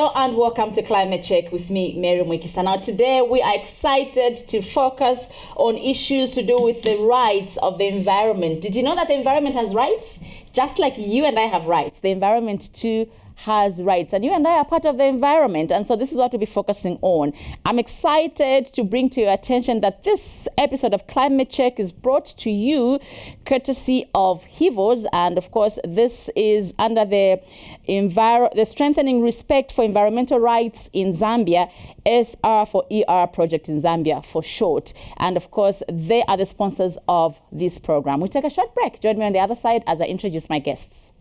Hello and welcome to Climate Check with me, Mary Mwikisa. Now today we are excited to focus on issues to do with the rights of the environment. Did you know that the environment has rights? Just like you and I have rights, the environment too has rights, and you and I are part of the environment, and so this is what we'll be focusing on. I'm excited to bring to your attention that this episode of Climate Check is brought to you courtesy of HIVOS, and of course this is under the Strengthening Respect for Environmental Rights in Zambia, SR4ER project in Zambia for short, and of course they are the sponsors of this program. We'll take a short break. Join me on the other side as I introduce my guests.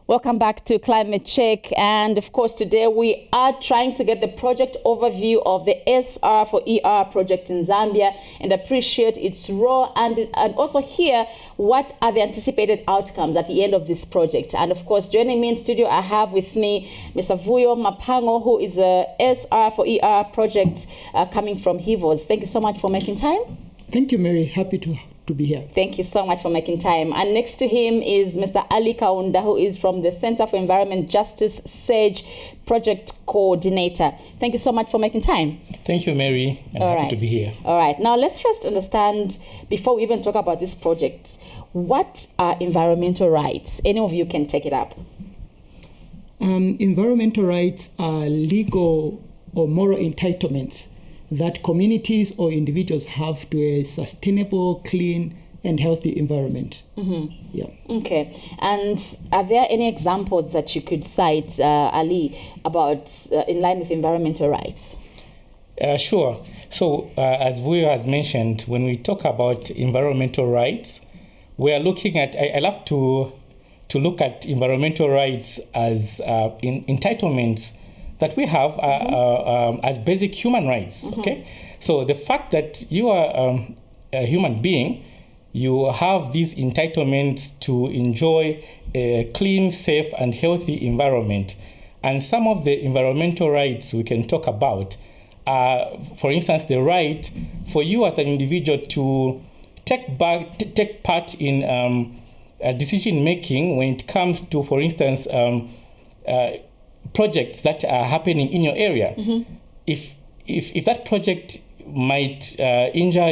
Welcome back to Climate Check, and of course today we are trying to get the project overview of the SR4ER project in Zambia and appreciate its role and also hear what are the anticipated outcomes at the end of this project. And of course joining me in studio I have with me Mr. Vuyo Mapango, who is a SR4ER project coming from HIVOS. Thank you so much for making time. Thank you, Mary. Happy to be here. Thank you so much for making time. And next to him is Mr. Ali Kaunda, who is from the Center for Environment Justice SAGE Project Coordinator. Thank you so much for making time. Thank you, Mary. I'm happy to be here. All right. Now let's first understand, before we even talk about this project, what are environmental rights? Any of you can take it up. Environmental rights are legal or moral entitlements that communities or individuals have to a sustainable, clean, and healthy environment. Mm-hmm. Yeah. Okay. And are there any examples that you could cite, Ali, about in line with environmental rights? Sure. So, as Vuyo has mentioned, when we talk about environmental rights, we are looking at, I love to look at environmental rights as entitlements that we have as basic human rights. Mm-hmm. Okay, so the fact that you are a human being, you have these entitlements to enjoy a clean, safe, and healthy environment. And some of the environmental rights we can talk about are, for instance, the right for you as an individual to take part in decision making when it comes to, for instance, projects that are happening in your area. Mm-hmm. If that project might injure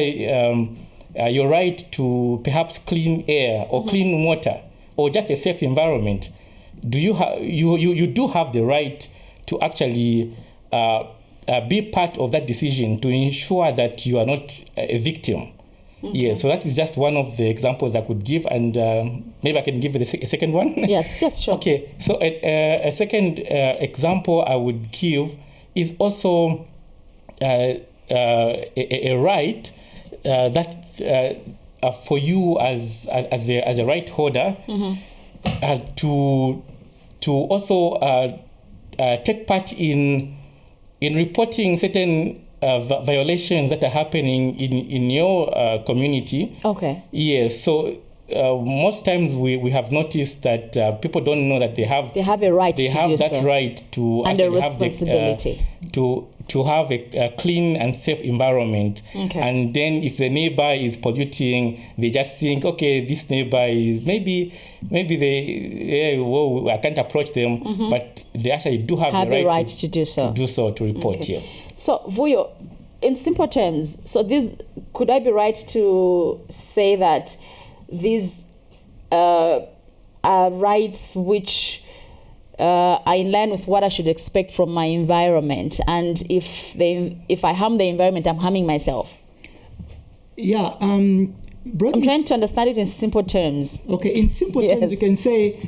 your right to perhaps clean air or mm-hmm. clean water or just a safe environment, you do have the right to actually be part of that decision to ensure that you are not a victim. Mm-hmm. Yeah, so that is just one of the examples I could give, and maybe I can give it a second one. Yes, sure. Okay, so a second example I would give is also a right that for you as a right holder mm-hmm. To also take part in reporting certain violations that are happening in your community. Okay. Yes. So most times we have noticed that people don't know that they have a right. They have that right to and a responsibility to have a clean and safe environment. Okay. And then if the neighbor is polluting, they just think, okay, this neighbor is maybe I can't approach them, mm-hmm. but they actually do have the right to do so. To report. Okay. Yes. So Vuyo, in simple terms, so this, could I be right to say that these are rights which are in line with what I should expect from my environment, and if I harm the environment, I'm harming myself? Yeah. I'm trying to understand it in simple terms. Okay, in simple terms, you can say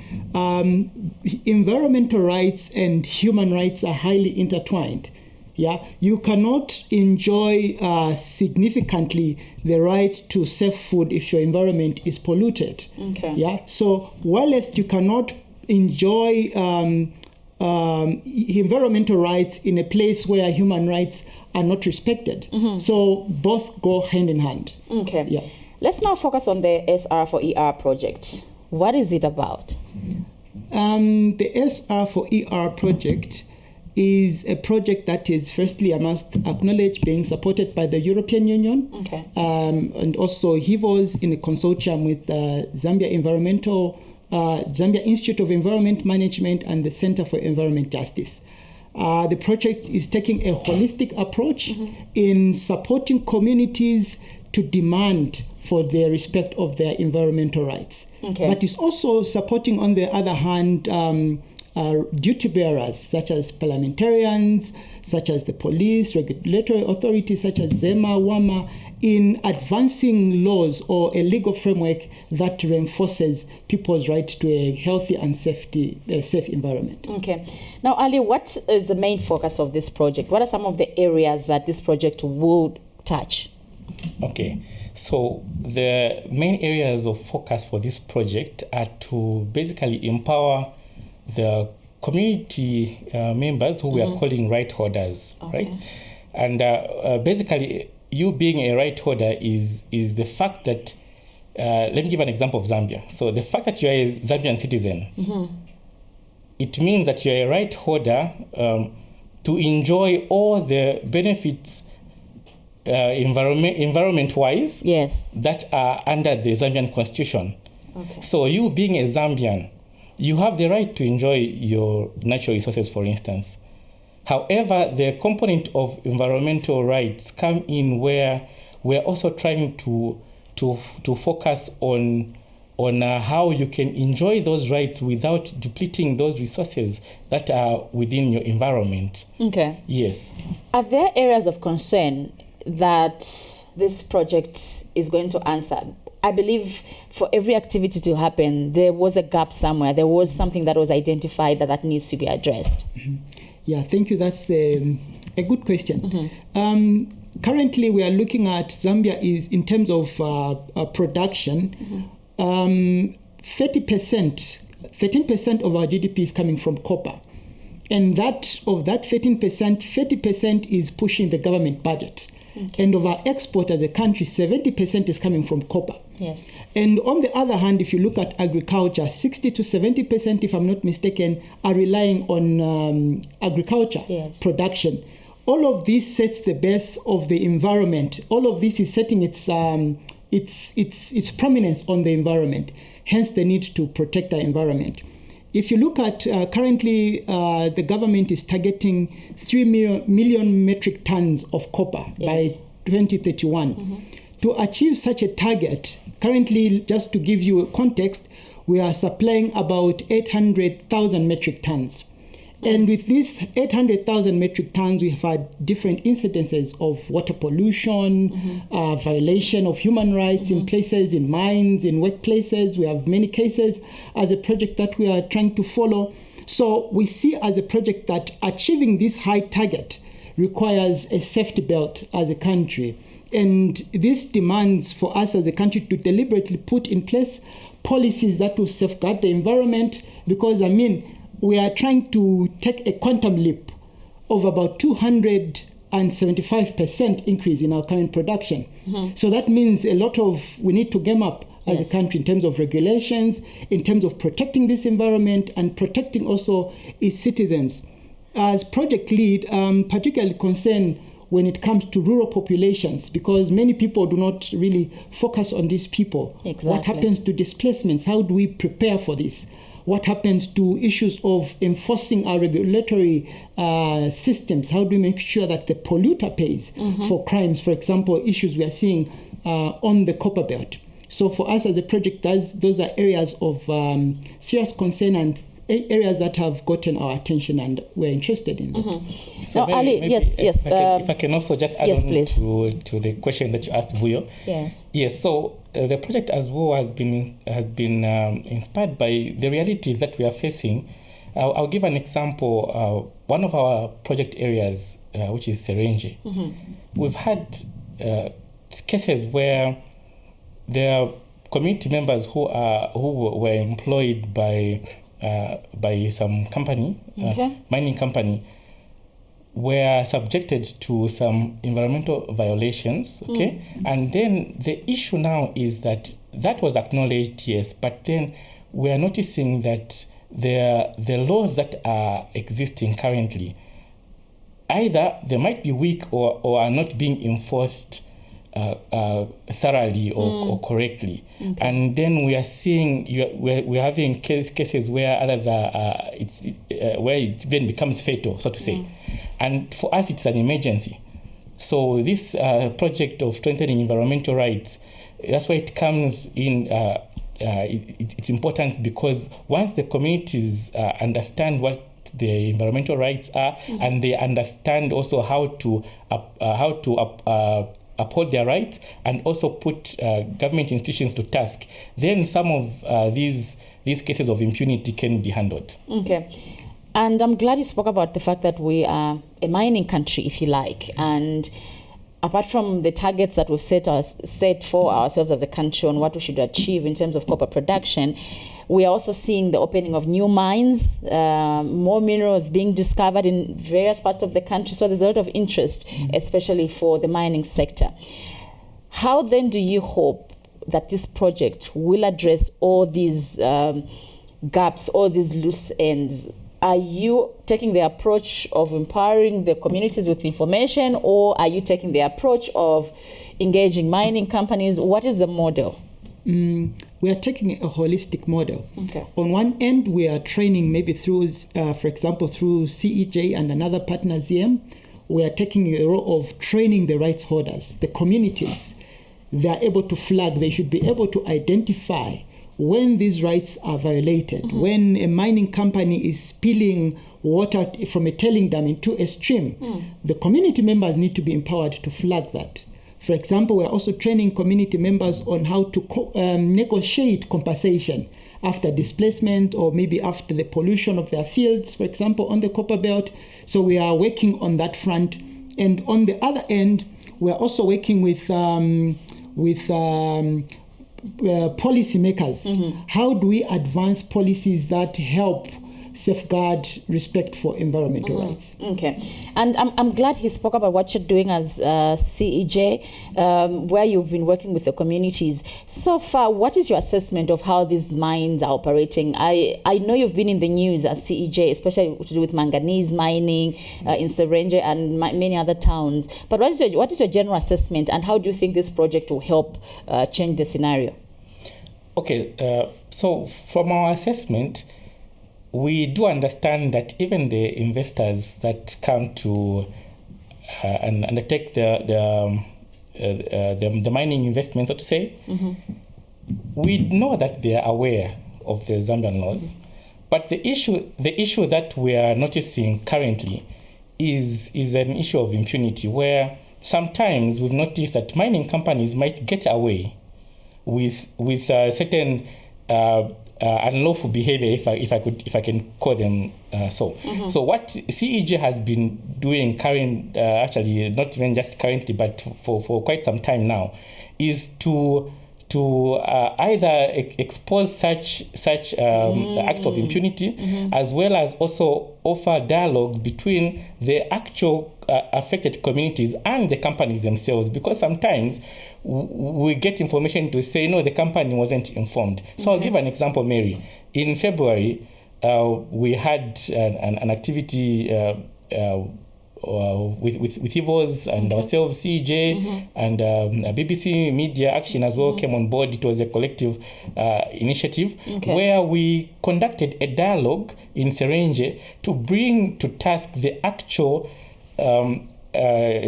environmental rights and human rights are highly intertwined. Yeah, you cannot enjoy significantly the right to safe food if your environment is polluted. Okay. Yeah, so whilst you cannot enjoy environmental rights in a place where human rights are not respected. So both go hand in hand. Okay. Yeah. Let's now focus on the SR4ER project. What is it about? The SR4ER project is a project that is, firstly, I must acknowledge, being supported by the European Union. Okay. And also he was in a consortium with Zambia Institute of Environment Management and the Center for Environment Justice. The project is taking a holistic approach in supporting communities to demand for the respect of their environmental rights. Okay. But it's also supporting, on the other hand, duty bearers such as parliamentarians, such as the police, regulatory authorities such as ZEMA, WAMA, in advancing laws or a legal framework that reinforces people's right to a healthy and safe environment. Okay. Now, Ali, what is the main focus of this project? What are some of the areas that this project would touch? Okay. So the main areas of focus for this project are to basically empower the community members who we are calling right holders, right? And basically, you being a right holder is the fact that, let me give an example of Zambia. So the fact that you are a Zambian citizen, it means that you are a right holder to enjoy all the benefits environment-wise, yes, that are under the Zambian constitution. Okay. So you being a Zambian, you have the right to enjoy your natural resources, for instance. However, the component of environmental rights come in where we're also trying to focus on how you can enjoy those rights without depleting those resources that are within your environment. Okay. Yes. Are there areas of concern that this project is going to answer? I believe for every activity to happen, there was a gap somewhere. There was something that was identified that needs to be addressed. Yeah, thank you. That's a good question. Currently, we are looking at Zambia is, in terms of production, 13% of our GDP is coming from copper. And of that 13%, 30% is pushing the government budget. Okay. And of our export as a country, 70% is coming from copper. Yes. And on the other hand, if you look at agriculture, 60 to 70%, if I'm not mistaken, are relying on agriculture production. All of this sets the base of the environment. All of this is setting its prominence on the environment, hence the need to protect our environment. If you look at currently, the government is targeting 3 million metric tons of copper by 2031. To achieve such a target, currently, just to give you a context, we are supplying about 800,000 metric tons. And with these 800,000 metric tons, we have had different incidences of water pollution, violation of human rights in places, in mines, in workplaces. We have many cases as a project that we are trying to follow. So we see as a project that achieving this high target requires a safety belt as a country. And this demands for us as a country to deliberately put in place policies that will safeguard the environment, because, we are trying to take a quantum leap of about 275% increase in our current production. So that means we need to game up as a country in terms of regulations, in terms of protecting this environment and protecting also its citizens. As project lead, I'm particularly concerned when it comes to rural populations, because many people do not really focus on these people. Exactly. What happens to displacements? How do we prepare for this? What happens to issues of enforcing our regulatory systems? How do we make sure that the polluter pays for crimes? For example, issues we are seeing on the copper belt. So for us as a project, those are areas of serious concern and areas that have gotten our attention, and we're interested in that. So now, Ali, yes. If I can also just add on to the question that you asked, Vuyo. Yes. Yes. So the project as well has been inspired by the realities that we are facing. I'll give an example. One of our project areas, which is Serenje, we've had cases where there are community members who were employed by by some company, Okay. mining company, were subjected to some environmental violations. Okay, and then the issue now is that was acknowledged, yes, but then we are noticing that the laws that are existing currently, either they might be weak or are not being enforced thoroughly or correctly. Okay. And then we are seeing we're having cases where others are where it then becomes fatal, so to say. And for us, it's an emergency. So this project of strengthening environmental rights, that's why it comes in. It's important because once the communities understand what the environmental rights are, and they understand also how to uphold their rights and also put government institutions to task, then some of these cases of impunity can be handled. Okay. And I'm glad you spoke about the fact that we are a mining country, if you like, and apart from the targets that we've set for ourselves as a country on what we should achieve in terms of copper production, we are also seeing the opening of new mines, more minerals being discovered in various parts of the country. So there's a lot of interest, especially for the mining sector. How then do you hope that this project will address all these gaps, all these loose ends? Are you taking the approach of empowering the communities with information, or are you taking the approach of engaging mining companies? What is the model? We are taking a holistic model. Okay. On one end, we are training maybe through, for example, through CEJ and another partner, ZM. We are taking the role of training the rights holders, the communities. They are able to flag, they should be able to identify when these rights are violated, when a mining company is spilling water from a tailing dam into a stream, the community members need to be empowered to flag that. For example, we're also training community members on how to negotiate compensation after displacement or maybe after the pollution of their fields, for example, on the copper belt. So we are working on that front. And on the other end, we're also working with policymakers. How do we advance policies that help safeguard respect for environmental rights? Okay. And I'm glad he spoke about what you're doing as CEJ, where you've been working with the communities. So far, what is your assessment of how these mines are operating? I know you've been in the news as CEJ, especially to do with manganese mining in Serenge and many other towns. But what is your general assessment, and how do you think this project will help change the scenario? Okay. So from our assessment, we do understand that even the investors that come to and undertake the mining investments, so to say, we know that they are aware of the Zambian laws. But the issue that we are noticing currently is an issue of impunity, where sometimes we've noticed that mining companies might get away with certain unlawful behavior, if I can call them so. So what CEJ has been doing actually not even just currently, but for quite some time now, is to either expose such acts of impunity, as well as also offer dialogues between the actual affected communities and the companies themselves, because sometimes we get information to say, no, the company wasn't informed. So I'll give an example, Mary. In February, we had an activity with EVOS and ourselves, CEJ, and BBC Media Action as well came on board. It was a collective initiative where we conducted a dialogue in Serenge to bring to task the actual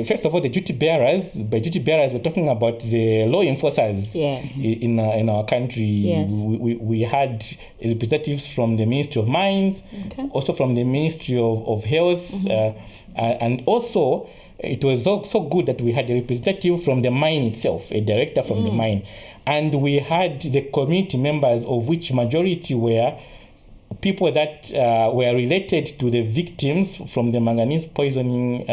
first of all, the duty bearers. By duty bearers, we're talking about the law enforcers in our country. Yes. We had representatives from the Ministry of Mines, also from the Ministry of Health, and also it was so good that we had a representative from the mine itself, a director from the mine, and we had the community members, of which majority were people that were related to the victims from the manganese poisoning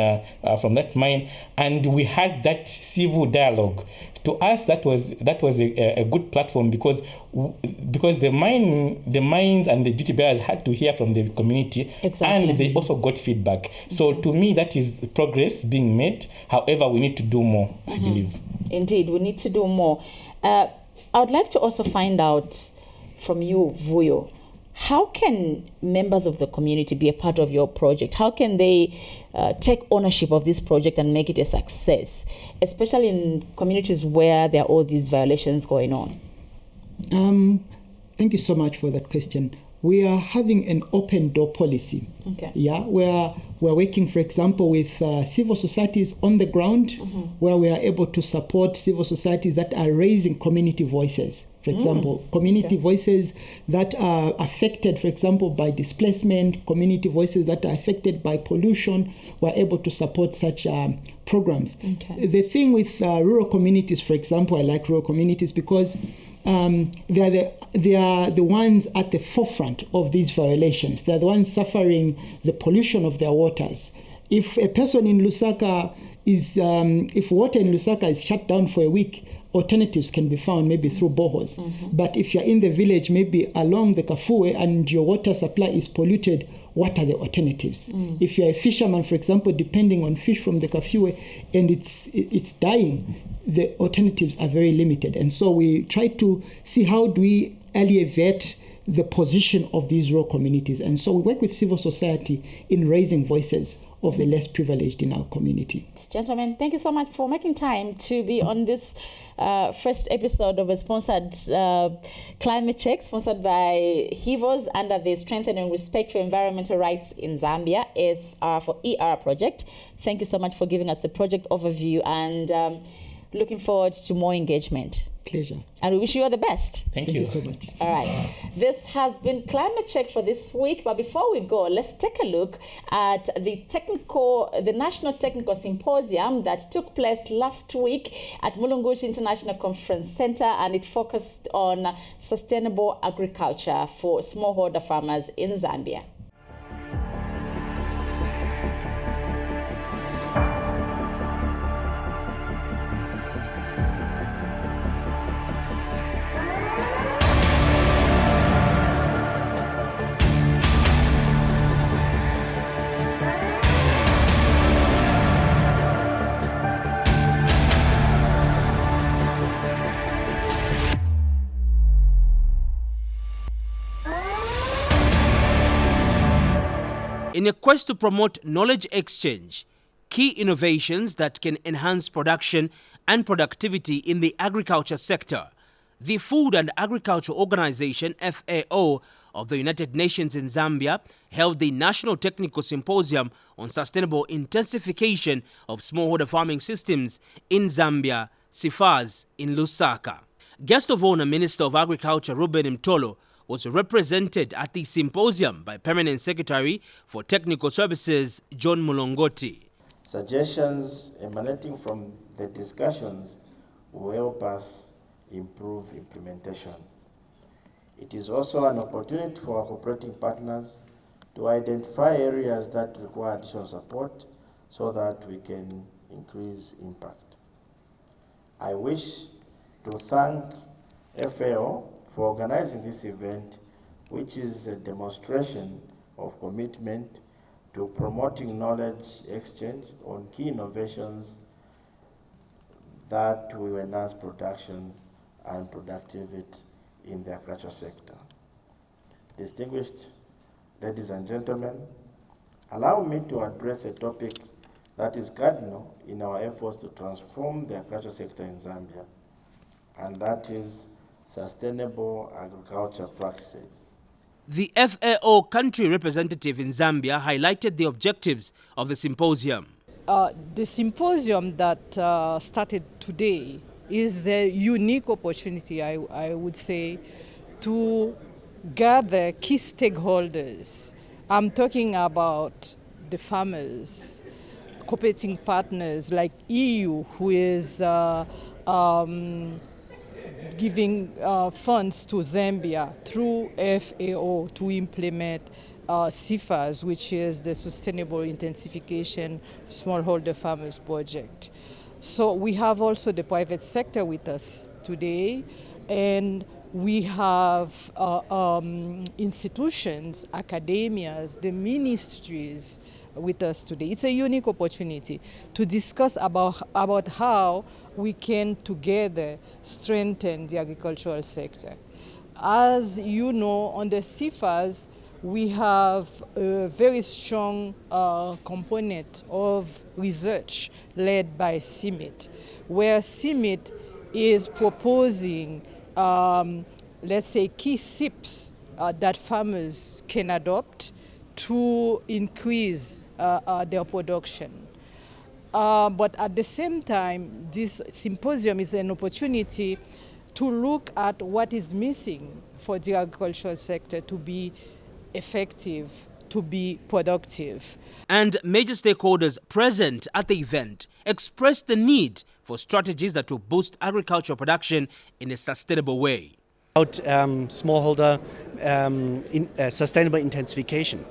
from that mine, and we had that civil dialogue. To us, that was a good platform because the mines and the duty bearers had to hear from the community, Exactly. and they also got feedback. So to me, that is progress being made. However, we need to do more, I believe. Indeed, we need to do more. I would like to also find out from you, Vuyo, how can members of the community be a part of your project? How can they take ownership of this project and make it a success, especially in communities where there are all these violations going on? Thank you so much for that question. We are having an open door policy. Okay. Yeah, where we're working, for example, with civil societies on the ground, where we are able to support civil societies that are raising community voices. For example, community voices that are affected, for example, by displacement, community voices that are affected by pollution. We're able to support such programs. Okay. The thing with rural communities, for example, I like rural communities because they are the ones at the forefront of these violations. They are the ones suffering the pollution of their waters. If a person in Lusaka if water in Lusaka is shut down for a week, alternatives can be found maybe through boreholes. But if you're in the village, maybe along the Kafue, and your water supply is polluted, what are the alternatives? If you're a fisherman, for example, depending on fish from the Kafue, and it's dying, the alternatives are very limited. And so we try to see how do we alleviate the position of these rural communities. And so we work with civil society in raising voices of the less privileged in our community. Gentlemen, thank you so much for making time to be on this first episode of a sponsored climate check, sponsored by HIVOS under the Strengthening Respect for Environmental Rights in Zambia, SR4ER project. Thank you so much for giving us the project overview, and looking forward to more engagement. Pleasure. And we wish you all the best. Thank Thank you you so much. All right. This has been Climate Check for this week. But before we go, let's take a look at the National Technical Symposium that took place last week at Mulungushi International Conference Center, and it focused on sustainable agriculture for smallholder farmers in Zambia. In a quest to promote knowledge exchange, key innovations that can enhance production and productivity in the agriculture sector, the Food and Agriculture Organization (FAO) of the United Nations in Zambia held the National Technical Symposium on Sustainable Intensification of Smallholder Farming Systems in Zambia, SIFAZ, in Lusaka. Guest of honor Minister of Agriculture Ruben Mtolo was represented at the symposium by Permanent Secretary for Technical Services John Mulongoti. Suggestions emanating from the discussions will help us improve implementation. It is also an opportunity for our cooperating partners to identify areas that require additional support so that we can increase impact. I wish to thank FAO for organizing this event, which is a demonstration of commitment to promoting knowledge exchange on key innovations that will enhance production and productivity in the agriculture sector. Distinguished ladies and gentlemen, allow me to address a topic that is cardinal in our efforts to transform the agriculture sector in Zambia, and that is sustainable agriculture practices. The FAO country representative in Zambia highlighted the objectives of the symposium. The symposium that started today is a unique opportunity, I would say, to gather key stakeholders. I'm talking about the farmers, cooperating partners like EU, who is giving funds to Zambia through FAO to implement SIFAS, which is the Sustainable Intensification Smallholder Farmers Project. So we have also the private sector with us today, and we have institutions, academias, the ministries with us today. It's a unique opportunity to discuss about how we can together strengthen the agricultural sector. As you know, on the SIFAs, we have a very strong component of research led by CIMMYT, where CIMMYT is proposing, let's say, key SIPs that farmers can adopt to increase their production. But at the same time, this symposium is an opportunity to look at what is missing for the agricultural sector to be effective, to be productive. And major stakeholders present at the event expressed the need for strategies that will boost agricultural production in a sustainable way. About smallholder sustainable intensification.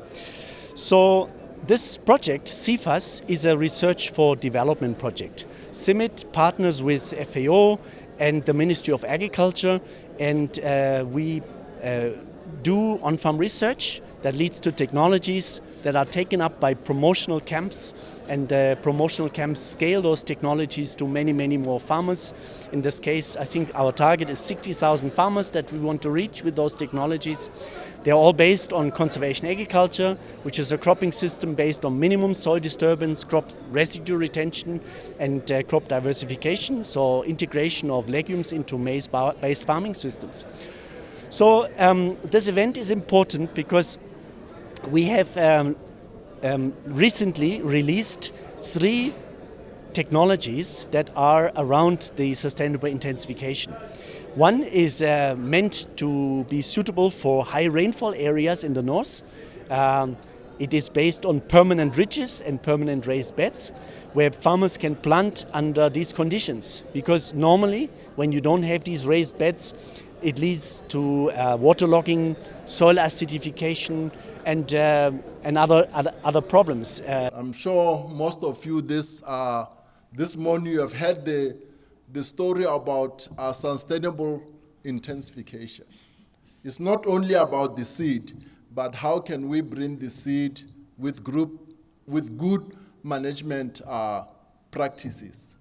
So this project, SIFAS, is a research for development project. CIMMYT partners with FAO and the Ministry of Agriculture, and we do on-farm research that leads to technologies that are taken up by promotional camps, and promotional camps scale those technologies to many, many more farmers. In this case, I think our target is 60,000 farmers that we want to reach with those technologies. They're all based on conservation agriculture, which is a cropping system based on minimum soil disturbance, crop residue retention, and crop diversification, so integration of legumes into maize-based farming systems. So this event is important because we have recently released 3 technologies that are around the sustainable intensification. One is meant to be suitable for high rainfall areas in the north. It is based on permanent ridges and permanent raised beds, where farmers can plant under these conditions. Because normally, when you don't have these raised beds, it leads to waterlogging, soil acidification, and other problems. I'm sure most of you this morning you have heard the story about sustainable intensification. It's not only about the seed, but how can we bring the seed with good management practices.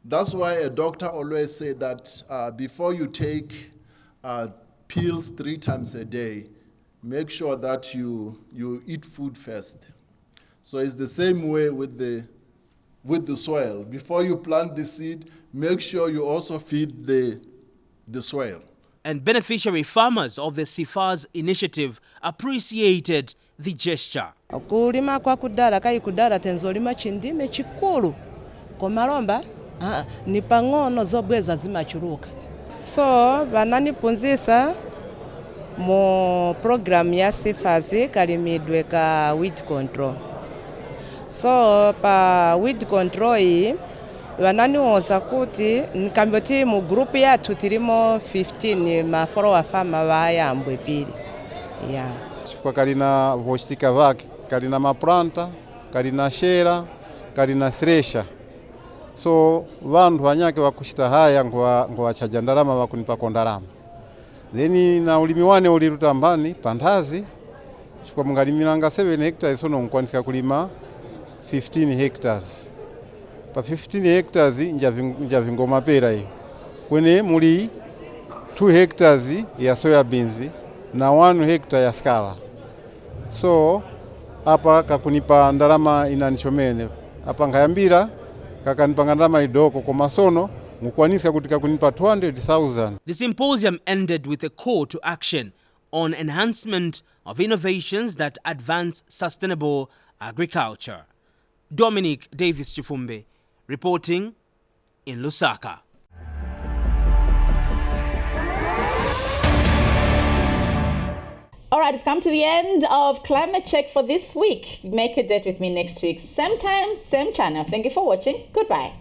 That's why a doctor always say that before you take pills 3 times a day, make sure that you eat food first. So it's the same way with the soil. Before you plant the seed, make sure you also feed the soil. And beneficiary farmers of the SIFAS initiative appreciated the gesture. Okulima kwa kudala kai kudala tenzolima chindime chikulu komalomba ni pang'ono zobweza zimachuruka. So bananipunzisa mu program ya SIFAS kalimidwe ka weed control. So pa weed control hii wananiwonza kuti nikamboti mu group yathu tilimo 15 mafolowa farmer bayambwe pili. Yeah. Chifukwa kalina vochitika vake, kalina maplanta, kalina shera, kalina thresher. So vanhu vanyake vakuchita haya ngowachaja ndalama vakunipako ndalama. Then na ulimi wane uliruta mbani pandazi, chifukwa mungalimiranga 7 hectares sono nkwanika kulima 15 hectares. Pa 15 hectares njavingoma pera hiyo. Kwene muli 2 hectares ya soya beans na 1 hectare ya skala. So hapa kakunipa ndalama inanichomene. Hapa ngayambira kakanipa ndalama idoko kwa masono mukwanisa kutika kunipa 200,000. The symposium ended with a call to action on enhancement of innovations that advance sustainable agriculture. Dominic Davis Chifumbe reporting in Lusaka. All right, we've come to the end of Climate Check for this week. Make a date with me next week. Same time, same channel. Thank you for watching. Goodbye.